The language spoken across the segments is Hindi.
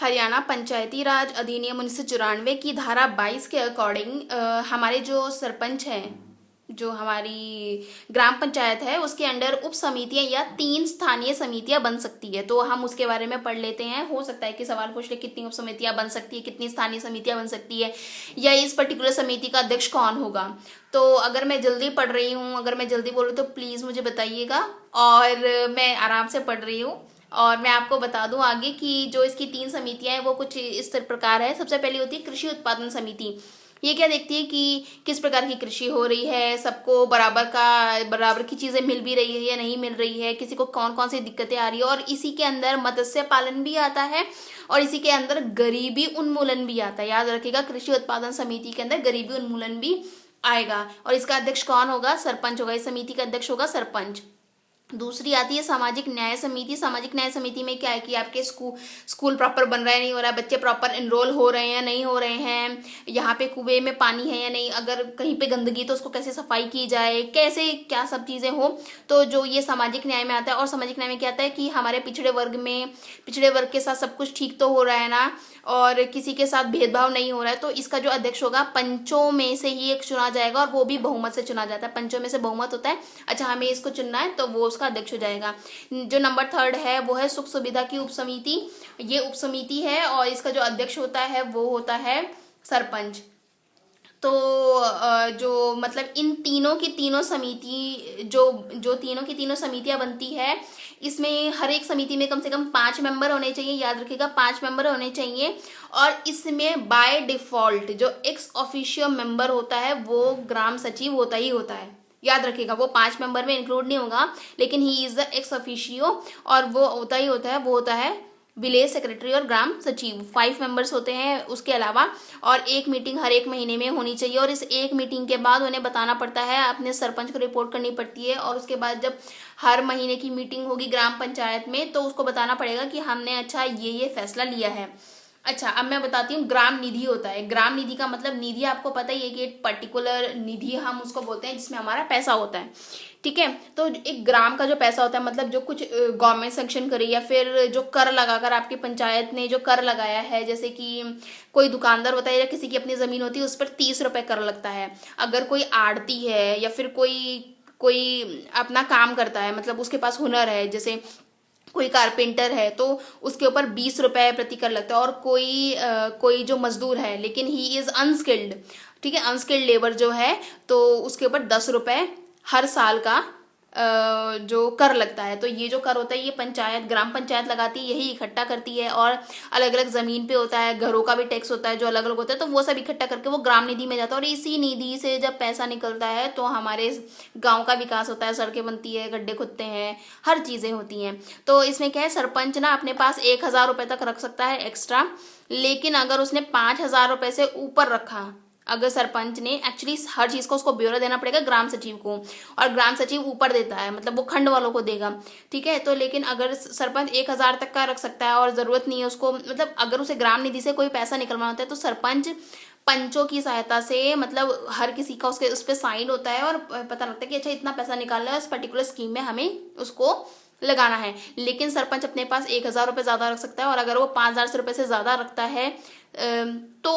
हरियाणा पंचायती राज अधिनियम 1994 की धारा 22 के अकॉर्डिंग हमारे जो सरपंच हैं, जो हमारी ग्राम पंचायत है, उसके अंडर उप समितियां या 3 स्थानीय समितियां बन सकती है। तो हम उसके बारे में पढ़ लेते हैं। हो सकता है कि सवाल पूछ ले कितनी उप समितियां बन सकती है, कितनी स्थानीय समितियां बन सकती है, या इस पर्टिकुलर समिति का अध्यक्ष कौन होगा। तो अगर मैं जल्दी पढ़ रही हूँ, अगर मैं जल्दी बोलूँ तो प्लीज़ मुझे बताइएगा। और मैं आराम से पढ़ रही हूँ। और मैं आपको बता दूं आगे कि जो इसकी 3 समितियां हैं वो कुछ इस प्रकार है। सबसे पहली होती है कृषि उत्पादन समिति। ये क्या देखती है कि किस प्रकार की कृषि हो रही है, सबको बराबर की चीजें मिल भी रही है या नहीं मिल रही है, किसी को कौन कौन सी दिक्कतें आ रही है। और इसी के अंदर मत्स्य पालन भी आता है और इसी के अंदर गरीबी उन्मूलन भी आता है। याद रखिएगा, कृषि उत्पादन समिति के अंदर गरीबी उन्मूलन भी आएगा। और इसका अध्यक्ष कौन होगा? सरपंच होगा। इस समिति का अध्यक्ष होगा सरपंच। दूसरी आती है सामाजिक न्याय समिति। सामाजिक न्याय समिति में क्या है कि आपके स्कूल प्रॉपर बन रहा है नहीं हो रहा है, बच्चे प्रॉपर एनरोल हो रहे हैं नहीं हो रहे हैं, यहाँ पे कुएं में पानी है या नहीं, अगर कहीं पे गंदगी तो उसको कैसे सफाई की जाए, कैसे क्या सब चीजें हो। तो जो ये सामाजिक न्याय में आता है। और सामाजिक न्याय में क्या आता है कि हमारे पिछड़े वर्ग के साथ सब कुछ ठीक तो हो रहा है ना, और किसी के साथ भेदभाव नहीं हो रहा है। तो इसका जो अध्यक्ष होगा पंचों में से ही एक चुना जाएगा, और वो भी बहुमत से चुना जाता है। पंचों में से बहुमत होता है। अच्छा, हमें इसको चुनना है तो वो उसका अध्यक्ष हो जाएगा। जो नंबर 3 है वो है सुख सुविधा की उपसमिति। ये उपसमिति है और इसका जो अध्यक्ष होता है वो होता है सरपंच। तो जो मतलब इन तीनों की तीनों समिति जो तीनों की तीनों समितियां बनती है, इसमें हर एक समिति में कम से कम 5 मेंबर होने चाहिए। याद रखिएगा, 5 मेंबर होने चाहिए। और इसमें बाय डिफॉल्ट जो एक्स ऑफिशियो मेंबर होता है वो ग्राम सचिव होता ही होता है। याद रखिएगा, वो 5 मेंबर में इंक्लूड नहीं होगा, लेकिन he is the ex officio, और वो होता ही होता है, वो होता है विलेज सेक्रेटरी और ग्राम सचिव। 5 मेंबर्स होते हैं उसके अलावा। और एक मीटिंग हर एक महीने में होनी चाहिए, और इस एक मीटिंग के बाद उन्हें बताना पड़ता है, अपने सरपंच को रिपोर्ट करनी पड़ती है। और उसके बाद जब हर महीने की मीटिंग होगी ग्राम पंचायत में तो उसको बताना पड़ेगा कि हमने अच्छा ये फैसला लिया है। अच्छा, अब मैं बताती हूँ। ग्राम निधि होता है। ग्राम निधि का मतलब, निधि आपको पता ही है कि एक पर्टिकुलर निधि हम उसको बोलते हैं जिसमें हमारा पैसा होता है। ठीक है, तो एक ग्राम का जो पैसा होता है, मतलब जो कुछ गवर्नमेंट सैंक्शन करे या फिर जो कर लगाकर आपकी पंचायत ने जो कर लगाया है, जैसे कि कोई दुकानदार होता है या किसी की अपनी जमीन होती है, उस पर 30 रुपए कर लगता है। अगर कोई आड़ती है या फिर कोई अपना काम करता है, मतलब उसके पास हुनर है, जैसे कोई कारपेंटर है तो उसके ऊपर 20 रुपए प्रति कर लगता है। और कोई जो मजदूर है लेकिन ही इज अनस्किल्ड, ठीक है, अनस्किल्ड लेबर जो है, तो उसके ऊपर 10 रुपए हर साल का जो कर लगता है। तो ये जो कर होता है ये ग्राम पंचायत लगाती है, यही इकट्ठा करती है। और अलग अलग जमीन पे होता है, घरों का भी टैक्स होता है जो अलग अलग होता है, तो वो सब इकट्ठा करके वो ग्राम निधि में जाता है। और इसी निधि से जब पैसा निकलता है तो हमारे गांव का विकास होता है, सड़कें बनती है, गड्ढे खुदते हैं, हर चीजें होती हैं। तो इसमें क्या है, सरपंच ना अपने पास 1000 रुपए तक रख सकता है एक्स्ट्रा। लेकिन अगर उसने 5000 रुपए से ऊपर रखा, अगर सरपंच ने, एक्चुअली हर चीज को उसको ब्यौरा देना पड़ेगा ग्राम सचिव को, और ग्राम सचिव ऊपर देता है, मतलब वो खंड वालों को देगा। ठीक है, तो लेकिन अगर सरपंच 1000 तक का रख सकता है और जरूरत नहीं है उसको, मतलब अगर उसे ग्राम निधि से कोई पैसा निकलवाना होता है तो सरपंच पंचों की सहायता से, मतलब हर किसी का उस पर साइन होता है और पता लगता है कि अच्छा इतना पैसा निकालना है, उस पर्टिकुलर स्कीम में हमें उसको लगाना है। लेकिन सरपंच अपने पास 1000 रुपए ज्यादा रख सकता है, और अगर वो 5000 रुपए से ज्यादा रखता है तो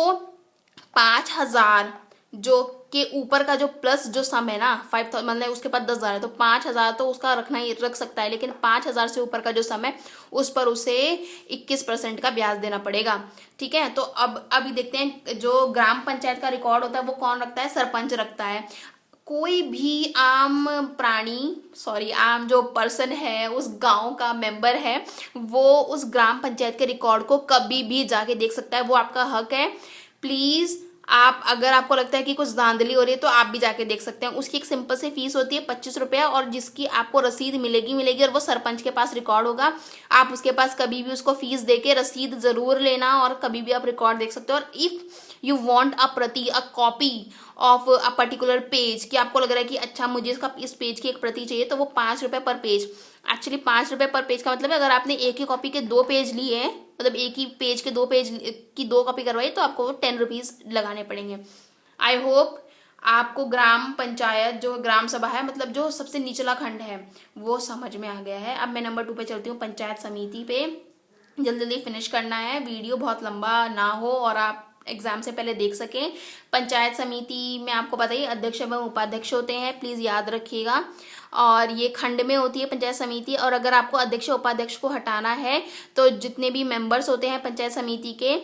5000 जो के ऊपर का जो प्लस जो सम है ना, 5000, मतलब उसके पास 10,000 है तो 5000 तो उसका रखना ही रख सकता है। लेकिन 5000 से ऊपर का जो सम है उस पर उसे 21% का ब्याज देना पड़ेगा। ठीक है, तो अब अभी देखते हैं जो ग्राम पंचायत का रिकॉर्ड होता है वो कौन रखता है? सरपंच रखता है। कोई भी आम जो पर्सन है, उस गांव का मेंबर है, वो उस ग्राम पंचायत के रिकॉर्ड को कभी भी जाके देख सकता है, वो आपका हक है। प्लीज आप, अगर आपको लगता है कि कुछ धांधली हो रही है तो आप भी जाके देख सकते हैं। उसकी एक सिंपल सी फीस होती है 25 रुपया, और जिसकी आपको रसीद मिलेगी, और वो सरपंच के पास रिकॉर्ड होगा। आप उसके पास कभी भी उसको फीस देके रसीद जरूर लेना, और कभी भी आप रिकॉर्ड देख सकते हो। और if you want a copy of a particular page, कि आपको लग रहा है कि अच्छा मुझे इस पेज की एक प्रति चाहिए, तो वो 5 रुपए पर पेज। एक्चुअली 5 रुपए पर पेज का मतलब है अगर आपने एक ही कॉपी के 2 पेज लिए, मतलब एक ही पेज के 2 पेज की 2 कॉपी करवाई, तो आपको 10 रुपीज लगाने पड़ेंगे। आई होप आपको ग्राम पंचायत जो ग्राम सभा है, मतलब जो सबसे निचला खंड है, वो समझ में आ गया है। अब मैं नंबर 2 पे चलती हूँ, पंचायत समिति पे। जल्दी जल्दी फिनिश करना है, वीडियो बहुत लंबा ना हो और आप एग्जाम से पहले देख सकें। पंचायत समिति में आपको पता ही अध्यक्ष एवं उपाध्यक्ष होते हैं, प्लीज़ याद रखिएगा। और ये खंड में होती है पंचायत समिति, और अगर आपको अध्यक्ष उपाध्यक्ष को हटाना है तो जितने भी मेंबर्स होते हैं पंचायत समिति के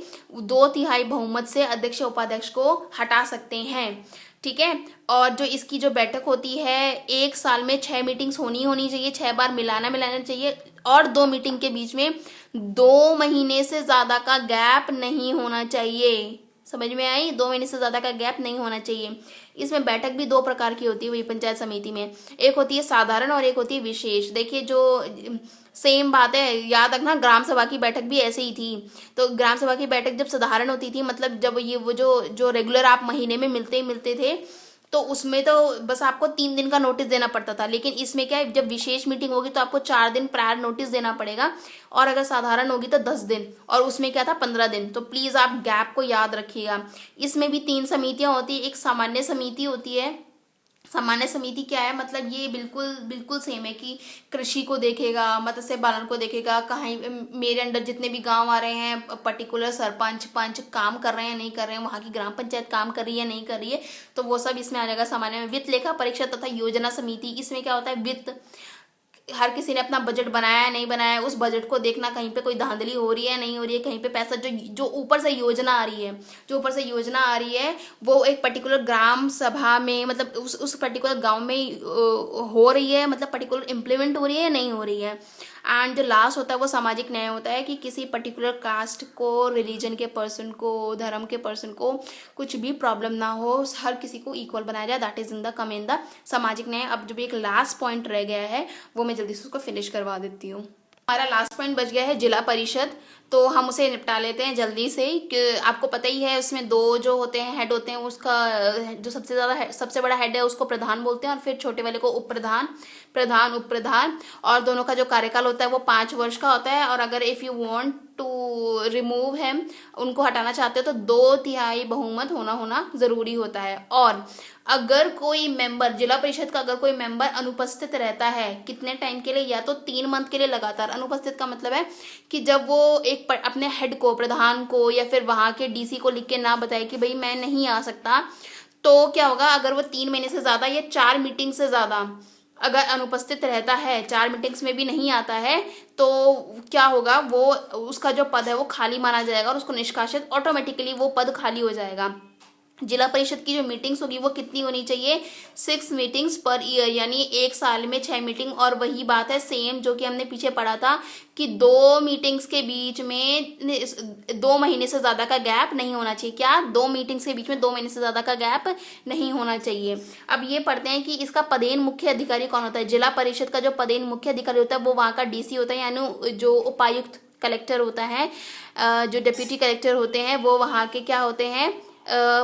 2/3 बहुमत से अध्यक्ष उपाध्यक्ष को हटा सकते हैं, ठीक है। और जो इसकी जो बैठक होती है, 1 साल में 6 मीटिंग्स होनी चाहिए, 6 बार मिलाना चाहिए, और 2 मीटिंग के बीच में 2 महीने से ज्यादा का गैप नहीं होना चाहिए। समझ में आई? 2 महीने से ज्यादा का गैप नहीं होना चाहिए। इसमें बैठक भी 2 प्रकार की होती है वही पंचायत समिति में, एक होती है साधारण और एक होती है विशेष। देखिए जो सेम बात है, याद रखना, ग्राम सभा की बैठक भी ऐसे ही थी। तो ग्राम सभा की बैठक जब साधारण होती थी, मतलब जब ये वो जो रेगुलर आप महीने में मिलते थे, तो उसमें तो बस आपको 3 दिन का नोटिस देना पड़ता था। लेकिन इसमें क्या है, जब विशेष मीटिंग होगी तो आपको 4 दिन प्रायर नोटिस देना पड़ेगा, और अगर साधारण होगी तो 10 दिन, और उसमें क्या था 15 दिन। तो प्लीज आप गैप को याद रखिएगा। इसमें भी 3 समितियां होती है। एक सामान्य समिति होती है। सामान्य समिति क्या है, मतलब ये बिल्कुल सेम है कि कृषि को देखेगा, मत्स्य पालन को देखेगा, कहीं मेरे अंडर जितने भी गांव आ रहे हैं, पर्टिकुलर सरपंच पंच काम कर रहे हैं नहीं कर रहे हैं, वहाँ की ग्राम पंचायत काम कर रही है नहीं कर रही है, तो वो सब इसमें आ जाएगा सामान्य में। वित्त लेखा परीक्षा तथा योजना समिति, इसमें क्या होता है, वित्त, हर किसी ने अपना बजट बनाया है नहीं बनाया है, उस बजट को देखना, कहीं पे कोई धांधली हो रही है नहीं हो रही है, कहीं पे पैसा जो ऊपर से योजना आ रही है, वो एक पर्टिकुलर ग्राम सभा में, मतलब उस पर्टिकुलर गांव में हो रही है, मतलब पर्टिकुलर इम्प्लीमेंट हो रही है नहीं हो रही है। एंड जो लास्ट होता है वो सामाजिक न्याय होता है कि किसी पर्टिकुलर कास्ट को, रिलीजन के पर्सन को, धर्म के पर्सन को कुछ भी प्रॉब्लम ना हो, हर किसी को इक्वल बनाया जाए, that is in the come in the सामाजिक न्याय। अब जब एक लास्ट पॉइंट रह गया है वो मैं जल्दी से उसको फिनिश करवा देती हूँ। हमारा लास्ट पॉइंट बच गया है जिला परिषद, तो हम उसे निपटा लेते हैं जल्दी से। कि आपको पता ही है उसमें 2 जो होते हैं हेड होते हैं, उसका जो सबसे बड़ा हेड है उसको प्रधान बोलते हैं, और फिर छोटे वाले को उप प्रधान, प्रधान उप प्रधान, और दोनों का जो कार्यकाल होता है वो 5 वर्ष का होता है। और अगर if you want to remove him, उनको हटाना चाहते हो तो 2/3 बहुमत होना जरूरी होता है। और अगर कोई मेंबर, जिला परिषद का अगर कोई मेंबर अनुपस्थित रहता है कितने टाइम के लिए, या तो 3 मंथ के लिए लगातार। अनुपस्थित का मतलब है कि जब वो एक अपने हेड को, प्रधान को, या फिर वहां के डीसी को लिख के ना बताए कि भाई मैं नहीं आ सकता, तो क्या होगा, अगर वो 3 महीने से ज्यादा या 4 मीटिंग से ज्यादा अगर अनुपस्थित रहता है, 4 मीटिंग्स में भी नहीं आता है, तो क्या होगा, वो उसका जो पद है वो खाली माना जाएगा और उसको निष्कासित, ऑटोमेटिकली वो पद खाली हो जाएगा। जिला परिषद की जो मीटिंग्स होगी वो कितनी होनी चाहिए, 6 मीटिंग्स पर ईयर, यानी 1 साल में 6 मीटिंग। और वही बात है सेम जो कि हमने पीछे पढ़ा था कि 2 मीटिंग्स के बीच में 2 महीने से ज्यादा का गैप नहीं होना चाहिए। क्या, 2 मीटिंग्स के बीच में 2 महीने से ज्यादा का गैप नहीं होना चाहिए। अब ये पढ़ते हैं कि इसका पदेन मुख्य अधिकारी कौन होता है। जिला परिषद का जो पदेन मुख्य अधिकारी होता है वो वहाँ का डीसी होता है, यानी जो उपायुक्त कलेक्टर होता है, जो डिप्यूटी कलेक्टर होते हैं वो वहाँ के क्या होते हैं,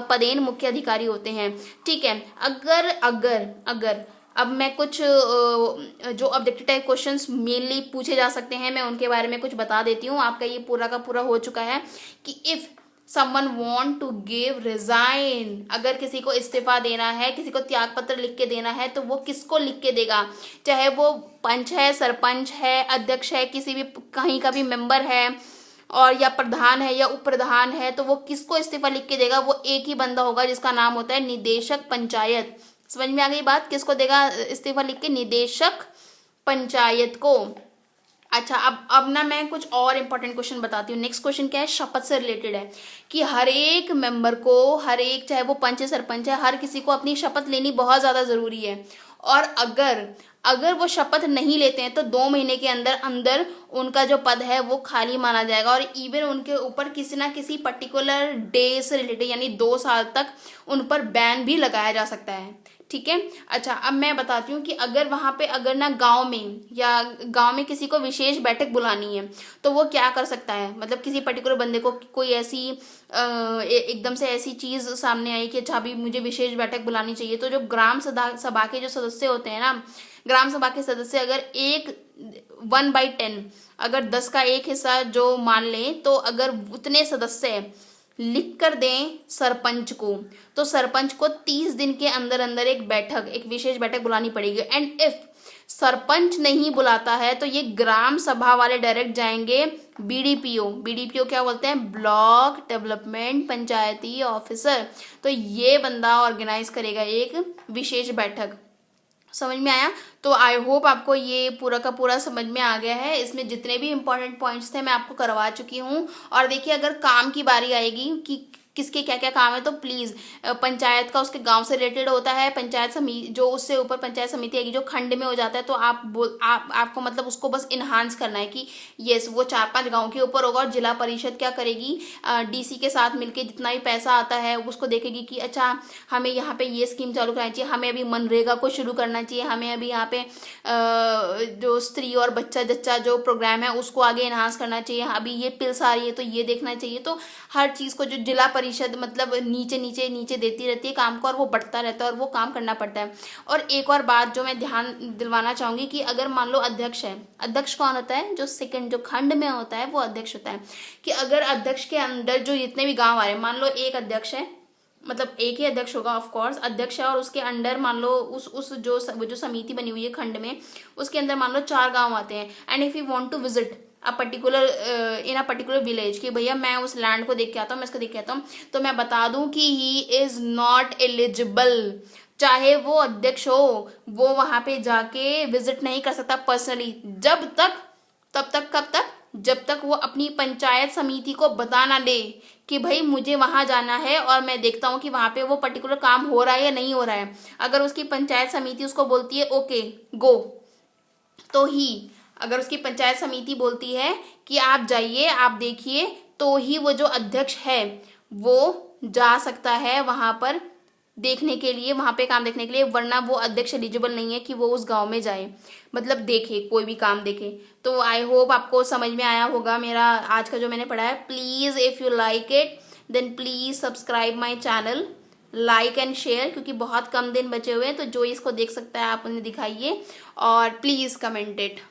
पदेन मुख्य अधिकारी होते हैं, ठीक है। अगर अब मैं कुछ जो ऑब्जेक्टिव टाइप क्वेश्चंस मेनली पूछे जा सकते हैं, मैं उनके बारे में कुछ बता देती हूँ। आपका ये पूरा का पूरा हो चुका है कि if someone want to give resign, अगर किसी को इस्तीफा देना है, किसी को त्याग पत्र लिख के देना है, तो वो किसको लिख के देगा, चाहे वो पंच है, सरपंच है, अध्यक्ष है, किसी भी कहीं का भी मेंबर है, और या प्रधान है या उप प्रधान है, तो वो किसको इस्तीफा लिख के देगा, वो एक ही बंदा होगा जिसका नाम होता है निदेशक पंचायत। समझ में आ गई बात, किसको देगा इस्तीफा लिख के, निदेशक पंचायत को। अच्छा, अब ना मैं कुछ और इंपॉर्टेंट क्वेश्चन बताती हूँ। नेक्स्ट क्वेश्चन क्या है, शपथ से रिलेटेड है कि हर एक मेंबर को, हर एक, चाहे वो पंच है सरपंच है, हर किसी को अपनी शपथ लेनी बहुत ज्यादा जरूरी है। और अगर वो शपथ नहीं लेते हैं तो 2 महीने के अंदर उनका जो पद है वो खाली माना जाएगा, और इवन उनके ऊपर किसी ना किसी पर्टिकुलर डे से रिलेटेड, यानी 2 साल तक उन पर बैन भी लगाया जा सकता है, ठीक है। अच्छा, अब मैं बताती हूँ कि अगर वहां पे, अगर ना गांव में किसी को विशेष बैठक बुलानी है, तो वो क्या कर सकता है, मतलब किसी पर्टिकुलर बंदे को कोई ऐसी एकदम से ऐसी चीज सामने आई कि अच्छा अभी मुझे विशेष बैठक बुलानी चाहिए, तो जो ग्राम सभा के जो सदस्य होते हैं ना, ग्राम सभा के सदस्य अगर 1/10, अगर 10 का 1 हिस्सा जो मान लें, तो अगर उतने सदस्य लिख कर दें सरपंच को, तो सरपंच को 30 दिन के अंदर एक विशेष बैठक बुलानी पड़ेगी। एंड इफ सरपंच नहीं बुलाता है तो ये ग्राम सभा वाले डायरेक्ट जाएंगे बीडीपीओ। बीडीपीओ क्या बोलते हैं? ब्लॉक डेवलपमेंट पंचायती ऑफिसर। तो ये बंदा ऑर्गेनाइज करेगा एक विशेष बैठक। समझ में आया? तो आई होप आपको ये पूरा का पूरा समझ में आ गया है। इसमें जितने भी इंपॉर्टेंट पॉइंट्स थे मैं आपको करवा चुकी हूँ। और देखिए, अगर काम की बारी आएगी कि किसके क्या क्या काम है, तो प्लीज पंचायत का उसके गांव से रिलेटेड होता है, पंचायत समिति जो उससे ऊपर पंचायत समिति आएगी जो खंड में हो जाता है, तो आपको मतलब उसको बस इन्हांस करना है कि यस वो 4-5 गांव के ऊपर होगा। और जिला परिषद क्या करेगी, डीसी के साथ मिलके जितना भी पैसा आता है उसको देखेगी कि अच्छा हमें यहाँ पे ये स्कीम चालू करानी चाहिए, हमें अभी मनरेगा को शुरू करना चाहिए, हमें अभी यहाँ पे जो स्त्री और बच्चा जच्चा जो प्रोग्राम है उसको आगे इन्हांस करना चाहिए, अभी ये पिल्स आ रही है तो ये देखना चाहिए। तो हर चीज को जो जिला परिषद मतलब नीचे नीचे नीचे देती रहती है काम को, और वो बढ़ता रहता है और वो काम करना पड़ता है। और एक और बात जो मैं ध्यान दिलवाना चाहूंगी कि अगर मान लो अध्यक्ष है, अध्यक्ष कौन होता है? जो सेकंड जो खंड में होता है वो अध्यक्ष होता है। कि अगर अध्यक्ष के अंदर जो जितने भी गांव आ रहे हैं, मान लो एक अध्यक्ष है, मतलब एक ही अध्यक्ष होगा ऑफ कोर्स, अध्यक्ष है और उसके अंडर मान लो उस जो समिति बनी हुई है खंड में, उसके अंदर मान लो 4 गांव आते हैं। And if you want to visit a particular in a particular village, कि भैया मैं उस लैंड को देख के आता हूँ, मैं इसको देख के आता हूँ, तो मैं बता दूं कि ही इज नॉट एलिजिबल। चाहे वो अध्यक्ष हो, वो वहां पे जाके विजिट नहीं कर सकता पर्सनली, तब तक कब तक? जब तक वो अपनी पंचायत समिति को बता ना ले कि भाई मुझे वहां जाना है और मैं देखता हूँ कि वहां पे वो पर्टिकुलर काम हो रहा है या नहीं हो रहा है। अगर उसकी पंचायत समिति उसको बोलती है ओके गो, तो ही अगर उसकी पंचायत समिति बोलती है कि आप जाइए आप देखिए, तो ही वो जो अध्यक्ष है वो जा सकता है वहां पर देखने के लिए, वहां पे काम देखने के लिए, वरना वो अध्यक्ष एलिजिबल नहीं है कि वो उस गांव में जाए, मतलब देखे कोई भी काम देखे। तो आई होप आपको समझ में आया होगा मेरा आज का जो मैंने पढ़ा है। Please if you like it then please subscribe my channel, like and share, क्योंकि बहुत कम दिन बचे हुए हैं, तो जो इसको देख सकता है आप उन्हें दिखाइए, और प्लीज कमेंट इट।